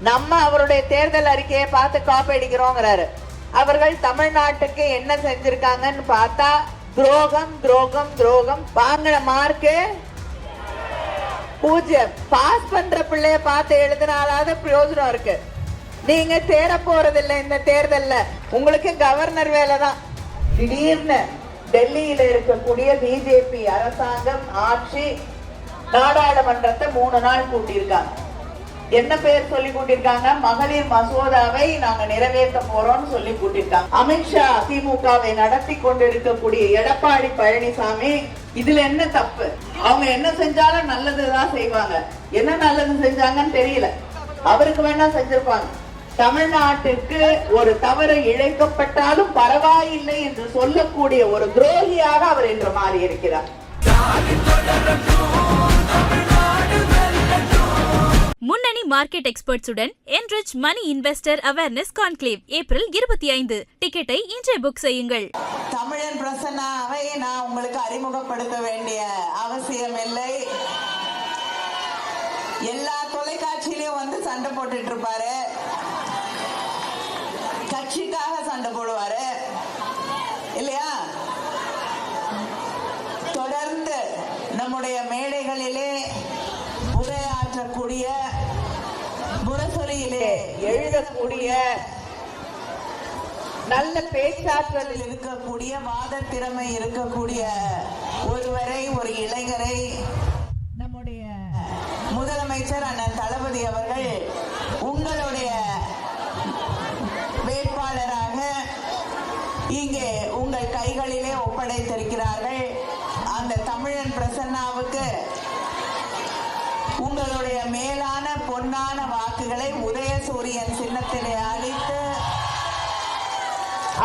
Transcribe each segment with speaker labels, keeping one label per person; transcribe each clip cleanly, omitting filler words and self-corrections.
Speaker 1: நம்ம அவருடைய தேர்தல் அறிக்கையை பார்த்து காப்பி அடிக்கிறோங்கிறாரு. அவர்கள் தமிழ்நாட்டுக்கு என்ன செஞ்சிருக்காங்கன்னு பார்த்தா துரோகம் துரோகம் துரோகம். வாங்கின மார்க்கு 0. பாஸ் பண்ற பிள்ளைய பார்த்து எழுதினாலாவது பிரயோஜனம் இருக்கு. நீங்க தேர போறதில்லை இந்த தேர்தல்ல. உங்களுக்கு கவர்னர் வேலை தான். திடீர்னு டெல்லியில இருக்கக்கூடிய பிஜேபி அரசாங்கம் ஆட்சி நாடாளுமன்றத்தை 3 நாள் கூட்டியிருக்காங்க. என்ன பேர் சொல்லி கூட்டியிருக்காங்க? மகளிர் மசோதாவை நாங்க நிறைவேற்ற போறோம்னு சொல்லி கூட்டியிருக்காங்க. அமித்ஷா திமுகவை நடத்தி கொண்டிருக்கக்கூடிய எடப்பாடி பழனிசாமி இதுல என்ன தப்பு? அவங்க என்ன செஞ்சாலும் நல்லதுதான் செய்வாங்க. என்ன நல்லது செஞ்சாங்கன்னு தெரியல. அவருக்கு வேணா செஞ்சிருப்பாங்க. தமிழ்நாட்டுக்கு ஒரு தவறு இழைக்கப்பட்டாலும் பரவாயில்லை என்று சொல்லக்கூடிய ஒரு துரோகியாக அவர் இன்று மாறி இருக்கிறார்.
Speaker 2: முன்னணி market எக்ஸ்பர்ட்ஸுடன் enrich money investor awareness conclave April 25. டிக்கெட்டை இன்றே புக் செய்யுங்கள்.
Speaker 1: தமிழன் பிரசன்னாவை நான் உங்களுக்கு அறிமுகப்படுத்த வேண்டிய அவசியம் இல்லை. எல்லா தொலைக்காட்சியிலையும் வந்து சண்டை போட்டுட்டு இருப்பாரு. கட்சிக்காக சண்டை போடுவாரு இல்லையா? தொடர்ந்து நம்முடைய மேடைகளிலே உரையாற்றக்கூடிய, முரசொலியிலே எழுதக்கூடிய, நல்ல பேச்சாற்றலில் இருக்கக்கூடிய, வாத திறமை இருக்கக்கூடிய ஒருவரை, ஒரு இளைஞரை நம்முடைய முதலமைச்சர் அண்ணன் தளபதி அவர்கள் உங்களுடைய வேட்பாளராக இங்கே உங்கள் கைகளிலே ஒப்படைத்திருக்கிறார்கள். அந்த தமிழன் பிரசன்னாவுக்கு உங்களுடைய மேலான பொன்னான வாக்குகளை உதயசூரியன் சின்னத்திலே அளித்து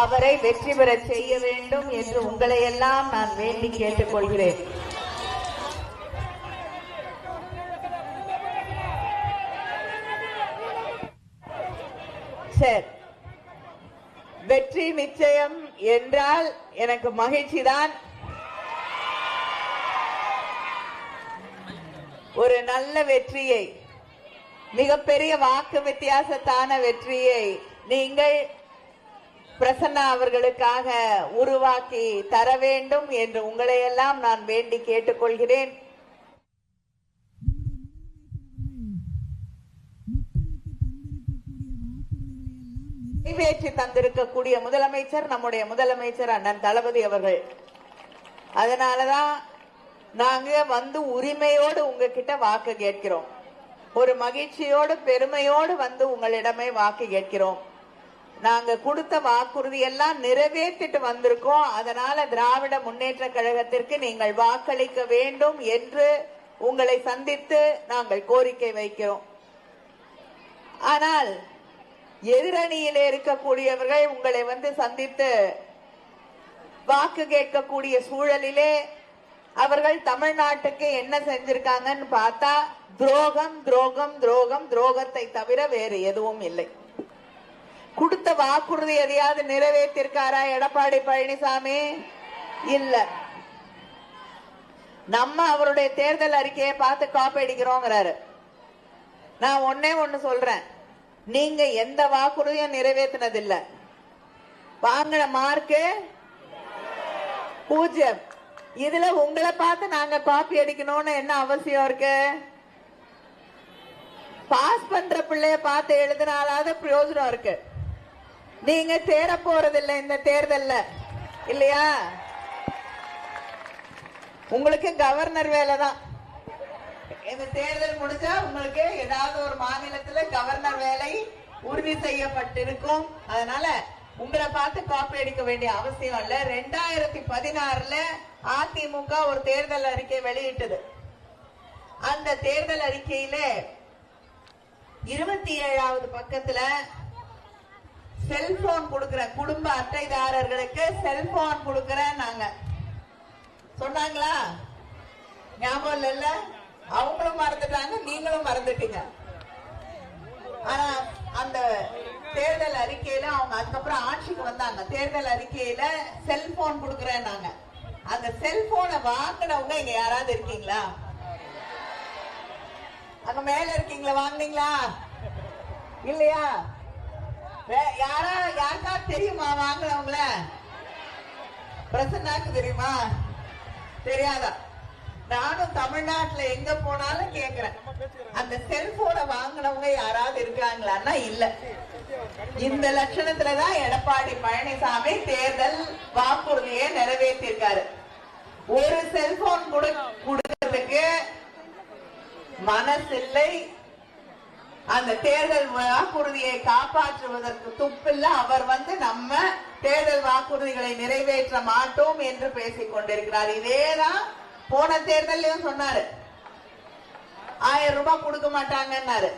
Speaker 1: அவரை வெற்றி பெற செய்ய வேண்டும் என்று உங்களை எல்லாம் நான் வேண்டி கேட்டுக்கொள்கிறேன். சரி, வெற்றி நிச்சயம் என்றால் எனக்கு மகிழ்ச்சி தான். ஒரு நல்ல வெற்றியை, மிகப்பெரிய வாக்கு வித்தியாசத்தான வெற்றியை நீங்கள் பிரசன்னா அவர்களுக்காக உருவாக்கி தர வேண்டும் என்று உங்களை எல்லாம் நான் வேண்டி கேட்டுக்கொள்கிறேன். நிறைவேற்றி தந்திருக்கக்கூடிய முதலமைச்சர் நம்முடைய முதலமைச்சர் அண்ணன் தளபதி அவர்கள். அதனாலதான் நாங்க வந்து உரிமையோடு உங்ககிட்ட வாக்கு கேட்கிறோம். ஒரு மகிழ்ச்சியோடு பெருமையோடு வந்து உங்களிடமே வாக்கு கேட்கிறோம். நாங்க கொடுத்த வாக்குறுதி எல்லாம் நிறைவேற்றிட்டு வந்திருக்கோம். அதனால திராவிட முன்னேற்ற கழகத்திற்கு நீங்கள் வாக்களிக்க வேண்டும் என்று உங்களை சந்தித்து நாங்கள் கோரிக்கை வைக்கிறோம். ஆனால் எதிரணியிலே இருக்கக்கூடியவர்கள் உங்களை வந்து சந்தித்து வாக்கு கேட்கக்கூடிய சூழலிலே அவர்கள் தமிழ்நாட்டுக்கு என்ன செஞ்சிருக்காங்கன்னு பார்த்தா துரோகம் துரோகம் துரோகம், துரோகத்தை தவிர வேறு எதுவும் இல்லை. கொடுத்த வாக்குறுதி எதையாவது நிறைவேற்றிருக்காரா எடப்பாடி பழனிசாமி? இல்ல. நம்ம அவருடைய தேர்தல் அறிக்கையை பார்த்து காப்பி அடிக்கிறோங்கிறாரு. நான் ஒண்ணு சொல்றேன், நீங்க எந்த வாக்குறுதியும் நிறைவேற்றினதில்ல. வாங்கின மார்க்கு 0. இதுல உங்களை பார்த்து நாங்க காப்பி அடிக்கணும்னு என்ன அவசியம் இருக்கு? பாஸ் பண்ற பிள்ளைய பார்த்து எழுதினாலாவது பிரயோஜனம் இருக்கு. நீங்க தேர போறதில்லை இந்த தேர்தல்ல இல்லையா? உங்களுக்கு கவர்னர் வேலை தான். இந்த தேர்தல் முடிஞ்சா உங்களுக்கு ஏதாவது ஒரு மாநிலத்துல கவர்னர் வேலை உறுதி செய்யப்பட்டிருக்கும். அதனால உங்களை பார்த்து காப்பி அடிக்க வேண்டிய அவசியம் இல்ல. 2016ல அதிமுக ஒரு தேர்தல் அறிக்கை வெளியிட்டது. அந்த தேர்தல் அறிக்கையில 27வது பக்கத்துல செல்போன் கொடுக்கிற குடும்ப அட்டைதாரர்களுக்கு செல்போன் கொடுக்கிறேன் நாங்க சொன்னாங்களா? ஞாபகம் இல்ல? அவங்களும் மறந்துட்டாங்க, நீங்களும் மறந்துட்டீங்க. ஆனா அந்த தேர்தல் அறிக்கையில அவங்க அதுக்கப்புறம் ஆட்சிக்கு வந்தாங்க. தேர்தல் அறிக்கையில செல்போன் கொடுக்கிறேன் நாங்க. அந்த செல்போனை வாங்கினவங்க இங்க யாராவது இருக்கீங்களா? அங்க மேல இருக்கீங்களா? வாங்கினீங்களா? இல்லையா? யாருக்கா தெரியுமா வாங்கினவங்கள? பிரசன்னாக்கு தெரியுமா? தெரியாதா? நானும் தமிழ்நாட்டுல எங்க போனாலும் கேக்குறேன், அந்த செல்போனை வாங்கினவங்க யாராவது இருக்காங்களான்னா இல்ல. இந்த லட்சணத்துலதான் எடப்பாடி பழனிசாமி தேர்தல் வாக்குறுதியை நிறைவேற்றிருக்காரு. ஒரு செல்போன் கொடுக்கிறதுக்கு மனசில்லை, அந்த தேர்தல் வாக்குறுதியை காப்பாற்றுவதற்கு துப்பில்ல. அவர் நம்ம தேர்தல் வாக்குறுதிகளை நிறைவேற்ற மாட்டோம் என்று பேசிக் கொண்டிருக்கிறார். இதேதான் போன தேர்தலையும் சொன்னாரு, 1000 ரூபாய் கொடுக்க மாட்டாங்கன்னாரு.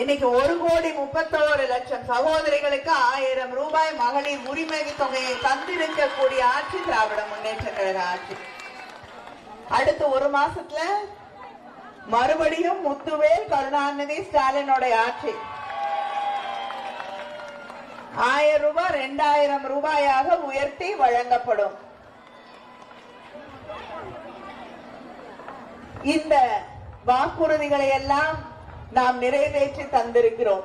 Speaker 1: இன்னைக்கு 1,31,00,000 சகோதரிகளுக்கு 1000 ரூபாய் மகளிர் உரிமை தொகையை தந்திருக்கக்கூடிய ஆட்சி திராவிட முன்னேற்ற கழக ஆட்சி. அடுத்து ஒரு மாசத்துல மறுபடியும் முத்துவேல் கருணாநிதி ஸ்டாலினோட ஆட்சி. 1000 ரூபாய் 2000 ரூபாயாக உயர்த்தி வழங்கப்படும். இந்த வாக்குறுதிகளை எல்லாம் நாம் நிறைவேற்றி தந்திருக்கிறோம்.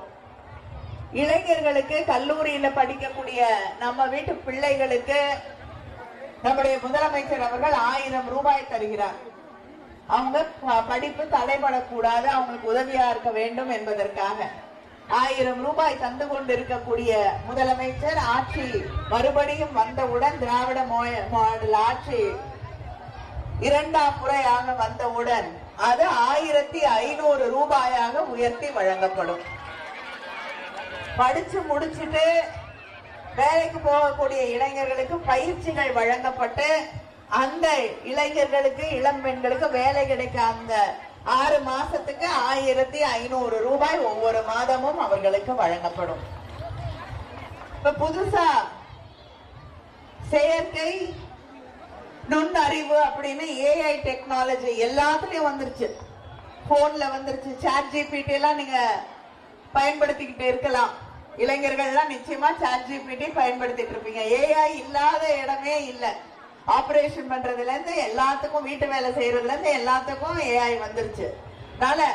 Speaker 1: இளைஞர்களுக்கு, கல்லூரியில படிக்கக்கூடிய நம்ம வீட்டு பிள்ளைகளுக்கு நம்முடைய முதலமைச்சர் அவர்கள் 1000 ரூபாய் தருகிறார். அவங்க படிப்பு தடைபடக்கூடாது, அவங்களுக்கு உதவியா இருக்க வேண்டும் என்பதற்காக 1000 ரூபாய் தந்து கொண்டிருக்கக்கூடிய முதலமைச்சர் ஆட்சி மறுபடியும் வந்தவுடன், திராவிட மாடல் ஆட்சி 2ஆம் முறையாக வந்தவுடன் அது 1500 ரூபாயாக உயர்த்தி வழங்கப்படும். படிச்சு முடிச்சுட்டு வேலைக்கு போகக்கூடிய இளைஞர்களுக்கு பயிற்சிகள் வழங்கப்பட்டு அந்த இளைஞர்களுக்கு, இளம் பெண்களுக்கு வேலை கிடைக்க அந்த 6 மாசத்துக்கு 1500 ரூபாய் ஒவ்வொரு மாதமும் அவர்களுக்கு வழங்கப்படும். இப்ப புதுசா செயற்கை நுண்ணறிவு அப்படின்னு ஏஐ டெக்னாலஜி எல்லாத்துலயும் வந்துருச்சு. போன்ல வந்துருச்சு. சாட் ஜிபிடி எல்லாம் நீங்க பயன்படுத்திக்கிட்டு இருக்கலாம். இளைஞர்கள் எல்லாம் நிச்சயமா சாட் ஜிபிடி பயன்படுத்திட்டு இருப்பீங்க. ஏஐ இல்லாத இடமே இல்லை. ஆபரேஷன் பண்றதுல இருந்து எல்லாத்துக்கும், வீட்டு வேலை செய்யறதுல இருந்து எல்லாத்துக்கும் ஏஐ வந்துருச்சு. அதனால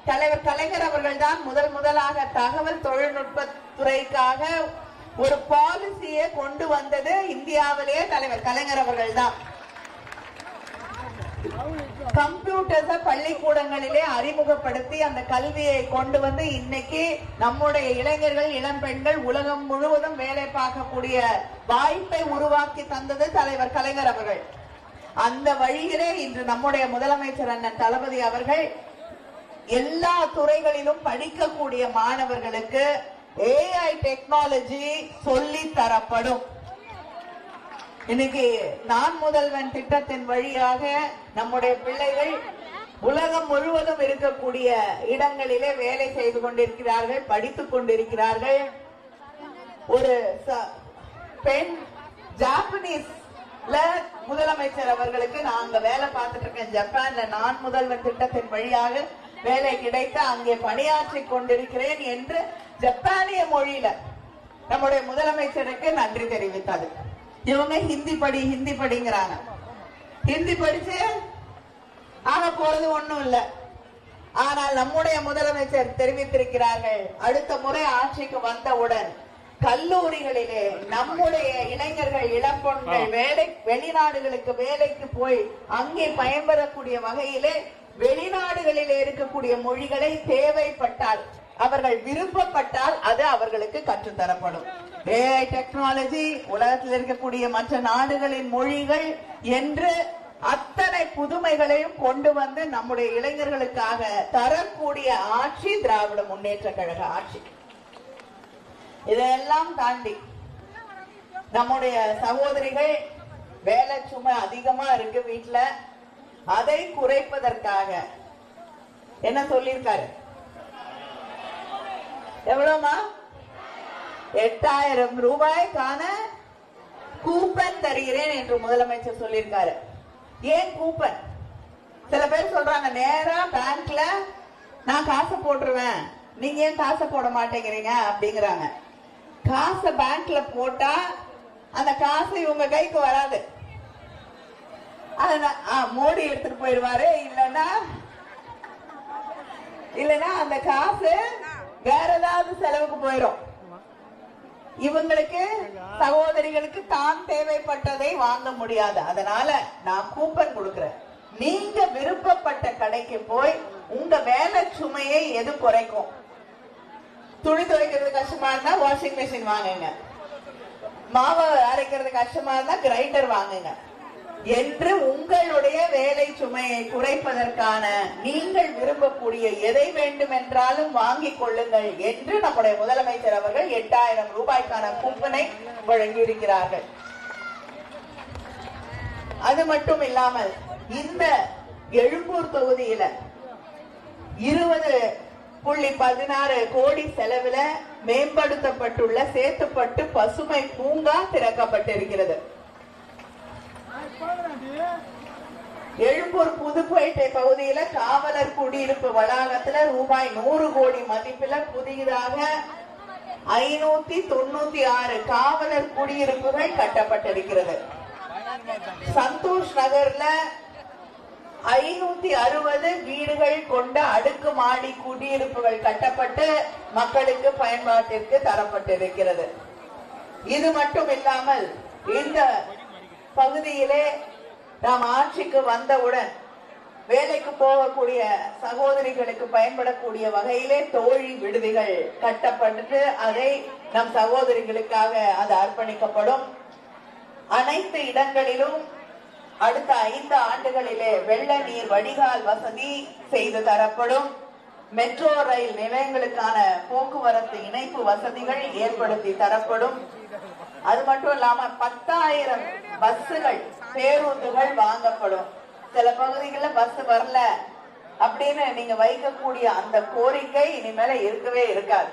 Speaker 1: தலைவர் கலைஞர் அவர்கள் தான் முதலாக தகவல் தொழில்நுட்ப துறைக்காக ஒரு பாலிசியை கொண்டு வந்தது. இந்தியாவிலேயே தலைவர் கலைஞர் அவர்கள் தான். கம்ப்யூட்டர்ஸ பள்ளிக்கூடங்களிலே அறிமுகப்படுத்தி அந்த கல்வியை கொண்டு வந்து இன்னைக்கு நம்முடைய இளைஞர்கள், இளம் பெண்கள் உலகம் முழுவதும் வேலை பார்க்கக்கூடிய வாய்ப்பை உருவாக்கி தந்தது தலைவர் கலைஞர் அவர்கள். அந்த வழியிலே இன்று நம்முடைய முதலமைச்சர் அண்ணன் தளபதி அவர்கள் எல்லா துறைகளிலும் படிக்கக்கூடிய மாணவர்களுக்கு ஏஐ டெக்னாலஜி சொல்லி தரப்படும். இன்னைக்கு நான் முதல்வன் திட்டத்தின் வழியாக நம்முடைய பிள்ளைகள் உலகம் முழுவதும் இருக்கக்கூடிய இடங்களிலே வேலை செய்து கொண்டிருக்கிறார்கள், படித்துக் கொண்டிருக்கிறார்கள். ஒரு பெண் ஜாப்பனீஸ்ல முதலமைச்சர் அவர்களுக்கு நாங்க வேலை பார்த்துட்டு இருக்கேன். ஜப்பான்ல நான் முதல்வன் திட்டத்தின் வழியாக வேலை கிடைத்து அங்கே பணியாற்றி கொண்டிருக்கிறேன் என்று ஜப்பானிய மொழியில நம்முடைய முதலமைச்சருக்கு நன்றி தெரிவித்தது. இவங்க ஹிந்தி படிங்கிறாங்க. ஹிந்தி படிச்சு ஆக போறது ஒண்ணும் இல்ல. ஆனால் நம்முடைய முதலமைச்சர் தெரிவித்திருக்கிறார்கள், அடுத்த முறை ஆட்சிக்கு வந்தவுடன் கல்லூரிகளிலே நம்முடைய இளைஞர்கள், இளம்பெண்கள் வெளிநாடுகளுக்கு வேலைக்கு போய் அங்கே பயன்பெறக்கூடிய வகையிலே வெளிநாடுகளிலே இருக்கக்கூடிய மொழிகளை தேவைப்பட்டால், அவர்கள் விருப்பப்பட்டால் அது அவர்களுக்கு கற்றுத்தரப்படும். ஏஐ டெக்னாலஜி உலகத்தில் இருக்கக்கூடிய மற்ற நாடுகளின் மொழிகள் என்று அத்தனை புதுமைகளையும் கொண்டு வந்து நம்முடைய இளைஞர்களுக்காக தரக்கூடிய ஆட்சி திராவிட முன்னேற்ற கழக ஆட்சி. இதையெல்லாம் தாண்டி நம்முடைய சகோதரிகள் வேலை சுமை அதிகமா இருக்கு வீட்டுல, அதை குறைப்பதற்காக என்ன சொல்லியிருக்காரு? எவ்வளவுமா? 8000 ரூபாய்க்கான கூப்பன் தருகிறேன் என்று முதலமைச்சர் சொல்லியிருக்காரு. ஏன் கூப்பன்? சில பேர் சொல்றாங்க நேரா பேங்க்ல நான் காசை போட்டுருவேன், நீங்க ஏன் காசை போட மாட்டேங்கிறீங்க அப்படிங்கிறாங்க. காசை பேங்க்ல போட்டா அந்த காசு இவங்க கைக்கு வராது. மோடி எடுத்துட்டு போயிடுவாரு. இல்லைன்னா அந்த காசு வேற ஏதாவது செலவுக்கு போயிடும். இவங்களுக்கு சகோதரிகளுக்கு தான் தேவைப்பட்டதை வாங்க முடியாது. அதனால நான் கூப்பன் கொடுக்கிறேன். நீங்க விருப்பப்பட்ட கடைக்கு போய் உங்க வேலை சுமையை எது குறைக்கும்? துணி துவைக்கிறது கஷ்டமா இருந்தா வாஷிங் மெஷின் வாங்குங்க, மாவை அரைக்கிறது கஷ்டமா இருந்தா கிரைண்டர் வாங்குங்க என்று உங்களுடைய வேலை சுமையை குறைப்பதற்கான நீங்கள் விரும்பக்கூடிய எதை வேண்டும் என்றாலும் வாங்கிக் கொள்ளுங்கள் என்று நம்முடைய முதலமைச்சர் அவர்கள் 8000 ரூபாய்க்கான கூப்பனை வழங்கியிருக்கிறார்கள். அது மட்டும் இல்லாமல் இந்த எழும்பூர் தொகுதியில 20.16 கோடி செலவுல மேம்படுத்தப்பட்டுள்ள சேத்துப்பட்டு பசுமை பூங்கா திறக்கப்பட்டிருக்கிறது. எழும்பூர் புதுப்பேட்டை பகுதியில காவலர் குடியிருப்பு வளாகத்துல ரூபாய் 100 கோடி மதிப்பில புதிதாக 596 காவலர் குடியிருப்புகள் கட்டப்பட்டிருக்கிறது. சந்தோஷ் நகர்ல 560 வீடுகள் கொண்ட அடுக்குமாடி குடியிருப்புகள் கட்டப்பட்டு மக்களுக்கு பயன்பாட்டிற்கு தரப்பட்டிருக்கிறது. இது மட்டும் இல்லாமல் இந்த பகுதியிலே நாம் ஆட்சிக்கு வந்தவுடன் வேலைக்கு போகக்கூடிய சகோதரிகளுக்கு பயன்படக்கூடிய வகையிலே தோழி விடுதிகள் கட்டப்பட்டு அதை நம் சகோதரிகளுக்காக அது அர்ப்பணிக்கப்படும். அனைத்து இடங்களிலும் அடுத்த 5 ஆண்டுகளிலே வெள்ள நீர் வடிகால் வசதி செய்து தரப்படும். மெட்ரோ ரயில் நிலையங்களுக்கான போக்குவரத்து இணைப்பு வசதிகள் ஏற்படுத்தி தரப்படும். அது மட்டும் இல்லாம 10,000 பஸ்ஸுகள் பேருந்துகள் வாங்கப்படும். சில பகுதிகளில் பஸ் வரல அப்படின்னு நீங்க வைக்கக்கூடிய அந்த கோரிக்கை இனிமேல இருக்கவே இருக்காது.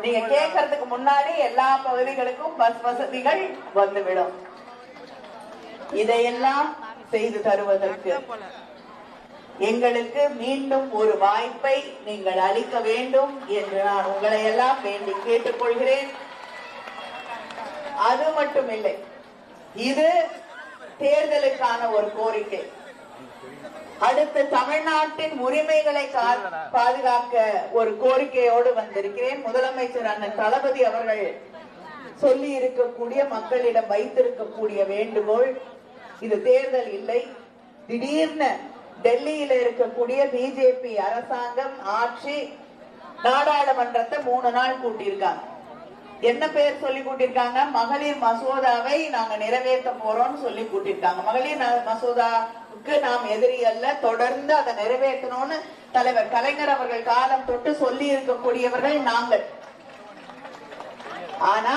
Speaker 1: நீங்க கேட்கறதுக்கு முன்னாடி எல்லா பகுதிகளுக்கும் பஸ் வசதிகள் வந்துவிடும். இதையெல்லாம் செய்து தருவதற்கு எங்களுக்கு மீண்டும் ஒரு வாய்ப்பை நீங்கள் அளிக்க வேண்டும் என்று நான் உங்களை எல்லாம் வேண்டி கேட்டுக்கொள்கிறேன். அது மட்டுமில்லை, இது தேர்தலுக்கான ஒரு கோரிக்கை. அடுத்து தமிழ்நாட்டின் உரிமைகளை பாதுகாக்க ஒரு கோரிக்கையோடு வந்திருக்கிறேன். முதலமைச்சர் அண்ணன் தளபதி அவர்கள் சொல்லி இருக்கக்கூடிய மக்களிடம் வைத்திருக்கக்கூடிய வேண்டுகோள், இது தேர்தல் இல்லை. திடீர்னு டெல்லியில இருக்கக்கூடிய பிஜேபி அரசாங்கம் ஆட்சி நாடாளுமன்றத்தை 3 நாள் கூட்டியிருக்காங்க. என்ன பேர் சொல்லி கூட்டிருக்காங்க? மகளிர் மசோதாவை நாங்க நிறைவேற்ற போறோம்னு சொல்லி கூட்டிருக்காங்க. மகளிர் மசோதாவுக்கு நாம் எதிரி அல்ல, தொடர்ந்து அதை நிறைவேற்றணும்னு தலைவர் கலைஞர் அவர்கள் காலம் தொட்டு சொல்லி இருக்கக்கூடியவர்கள் நாங்கள். ஆனா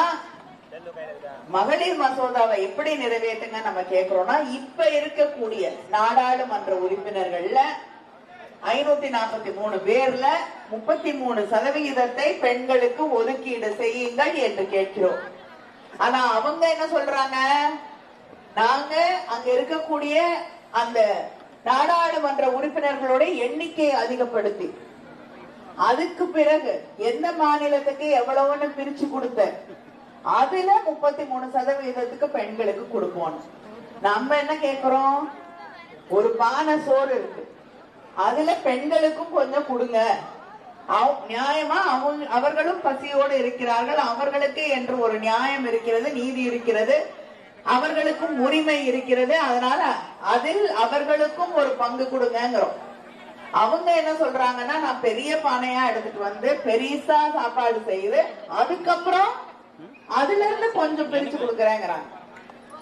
Speaker 1: மகளிர் மசோதாவை எப்படி நிறைவேற்றுங்க நம்ம கேட்கிறோம்னா, இப்ப இருக்கக்கூடிய நாடாளுமன்ற உறுப்பினர்கள்ல 543 பேர்ல 33% பெண்களுக்கு ஒதுக்கீடு செய்யுங்கள் என்று கேட்கிறோம். ஆனா அவங்க என்ன சொல்றாங்க? நாங்க அங்க இருக்கக்கூடிய அந்த நாடாளுமன்ற உறுப்பினர்களுடைய எண்ணிக்கையை அதிகப்படுத்தி அதுக்கு பிறகு எந்த மாநிலத்துக்கு எவ்வளவுன்னு பிரிச்சு கொடுத்த அதுல 33% பெண்களுக்கு கொடுப்போம். நம்ம என்ன கேட்கிறோம்? ஒரு பானை சோறு இருக்கு, அதுல பெண்களுக்கும் கொஞ்சம் கொடுங்க. நியாயமா அவர்களும் பசியோடு இருக்கிறார்கள், அவர்களுக்கு என்று ஒரு நியாயம் இருக்கிறது, நீதி இருக்கிறது, அவர்களுக்கும் உரிமை இருக்கிறது. அதனால அதில் அவர்களுக்கும் ஒரு பங்கு கொடுங்கிறோம். அவங்க என்ன சொல்றாங்கன்னா, நான் பெரிய பானையா எடுத்துட்டு வந்து பெரிசா சாப்பாடு செய்து அதுக்கப்புறம் அதுல இருந்து கொஞ்சம் பிரிச்சு கொடுக்கறேங்கிறாங்க.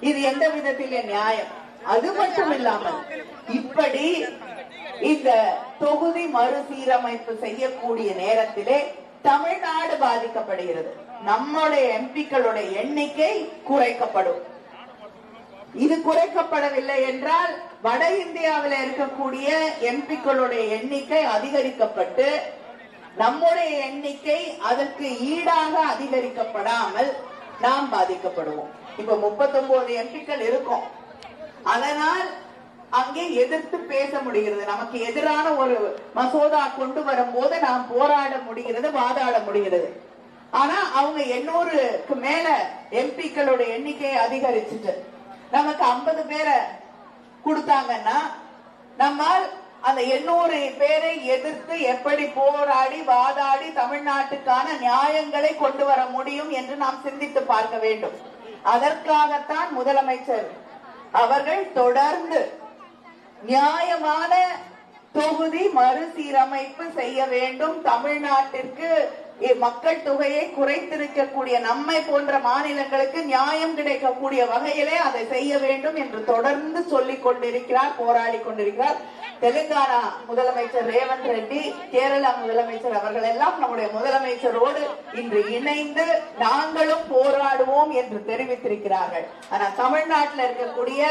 Speaker 1: இது எந்த விதத்திலே நியாயம்? அது மட்டும் இல்லாமல் இப்படி இந்த தொகுதி மறுசீரமைப்பு செய்யக்கூடிய நேரத்திலே தமிழ்நாடு பாதிக்கப்படுகிறது. நம்முடைய எம்பிக்களுடைய எண்ணிக்கை குறைக்கப்படும். இது குறைக்கப்படவில்லை என்றால் வட இந்தியாவில் இருக்கக்கூடிய எம்பிக்களுடைய எண்ணிக்கை அதிகரிக்கப்பட்டு நம்முடைய எண்ணிக்கை அதற்கு ஈடாக அதிகரிக்கப்படாமல் நாம் பாதிக்கப்படுவோம். இப்ப 39 எம்பிக்கள் இருக்கும். அதனால் அங்கே எதிர்த்து பேச முடிகிறது. நமக்கு எதிரான ஒரு மசோதா கொண்டு வரும்போது நாம் போராட முடிகிறது, வாதாட முடிகிறது. ஆனா அவங்க 800க்கு மேல எம்பிக்களோட எண்ணிக்கையை அதிகரிச்சுட்டு நமக்கு 50 பேரை கொடுத்தாங்கன்னா நம்மால் அந்த 800 பேரை எதிர்த்து எப்படி போராடி வாதாடி தமிழ்நாட்டுக்கான நியாயங்களை கொண்டு வர முடியும் என்று நாம் சிந்தித்து பார்க்க வேண்டும். அதற்காகத்தான் முதலமைச்சர் அவர்கள் தொடர்ந்து நியாயமான தொகுதி மறுசீரமைப்பு செய்ய வேண்டும். தமிழ்நாட்டிற்கு மக்கள் தொகையை குறைத்திருக்கக்கூடிய நம்மை போன்ற மாநிலங்களுக்கு நியாயம் கிடைக்கக்கூடிய வகையிலே அதை செய்ய வேண்டும் என்று தொடர்ந்து சொல்லிக் கொண்டிருக்கிறார், போராடி கொண்டிருக்கிறார். தெலுங்கானா முதலமைச்சர் ரேவந்த் ரெட்டி, கேரளா முதலமைச்சர் அவர்கள் எல்லாம் நம்முடைய முதலமைச்சரோடு இன்று இணைந்து நாங்களும் போராடுவோம் என்று தெரிவித்திருக்கிறார்கள். ஆனால் தமிழ்நாட்டில் இருக்கக்கூடிய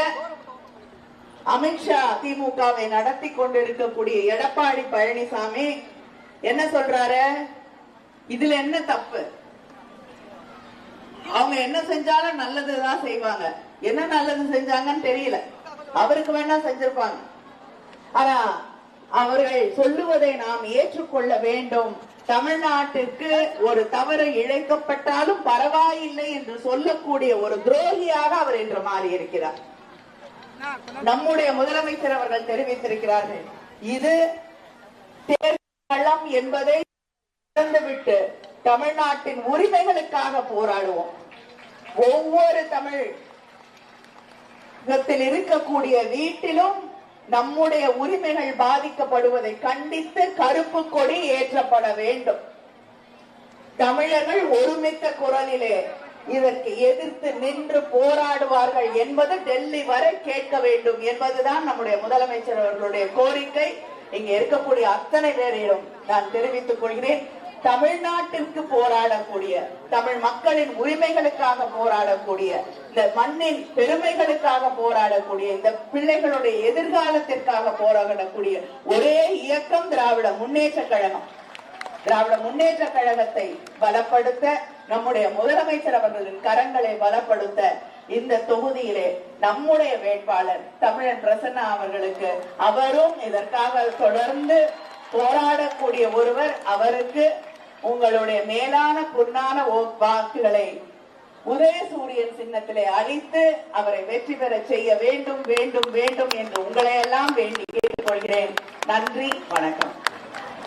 Speaker 1: அமித்ஷா திமுகவை நடத்தி கொண்டிருக்கக்கூடிய எடப்பாடி பழனிசாமி என்ன சொல்றாரு? இதுல என்ன தப்பு? அவங்க என்ன செஞ்சாலும் நல்லதுதான் செய்வாங்க. என்ன நல்லது செஞ்சாங்கன்னு தெரியல, அவருக்கு வேணா செஞ்சிருப்பாங்க. ஆனா அவர்கள் சொல்லுவதை நாம் ஏற்றுக்கொள்ள வேண்டும். தமிழ்நாட்டிற்கு ஒரு தவறு இழைக்கப்பட்டாலும் பரவாயில்லை என்று சொல்லக்கூடிய ஒரு துரோகியாக அவர் இன்று மாறி இருக்கிறார். நம்முடைய முதலமைச்சர் அவர்கள் தெரிவித்திருக்கிறார்கள், இது தேர்தல் என்பதை விட்டு தமிழ்நாட்டின் உரிமைகளுக்காக போராடுவோம். ஒவ்வொரு தமிழகத்தில் இருக்கக்கூடிய வீட்டிலும் நம்முடைய உரிமைகள் பாதிக்கப்படுவதை கண்டித்து கருப்பு கொடி ஏற்றப்பட வேண்டும். தமிழர்கள் ஒருமித்த குரலிலே இதற்கு எதிர்த்து நின்று போராடுவார்கள் என்பது டெல்லி வரை கேட்க வேண்டும் என்பதுதான் நம்முடைய முதலமைச்சர் அவர்களுடைய கோரிக்கை. இங்க இருக்கக்கூடிய அத்தனை பேரையும் நான் தெரிவித்துக் கொள்கிறேன். தமிழ்நாட்டிற்கு போராடக்கூடிய, தமிழ் மக்களின் உரிமைகளுக்காக போராடக்கூடிய, இந்த மண்ணின் பெருமைகளுக்காக போராடக்கூடிய, இந்த பிள்ளைகளுடைய எதிர்காலத்திற்காக போராடக்கூடிய ஒரே இயக்கம் திராவிட முன்னேற்ற கழகம். திராவிட முன்னேற்ற கழகத்தை பலப்படுத்த, நம்முடைய முதலமைச்சர் அவர்களின் கரங்களை பலப்படுத்த இந்த தொகுதியிலே நம்முடைய வேட்பாளர் தமிழன் பிரசன்னா அவர்களுக்கு, அவரும் இதற்காக தொடர்ந்து போராடக்கூடிய ஒருவர், அவருக்கு உங்களுடைய மேலான பொன்னான வாக்குகளை உதயசூரியன் சின்னத்திலே அளித்து அவரை வெற்றி பெற செய்ய வேண்டும் வேண்டும் வேண்டும் என்று உங்களை எல்லாம் வேண்டி கேட்டுக்கொள்கிறேன். நன்றி, வணக்கம்.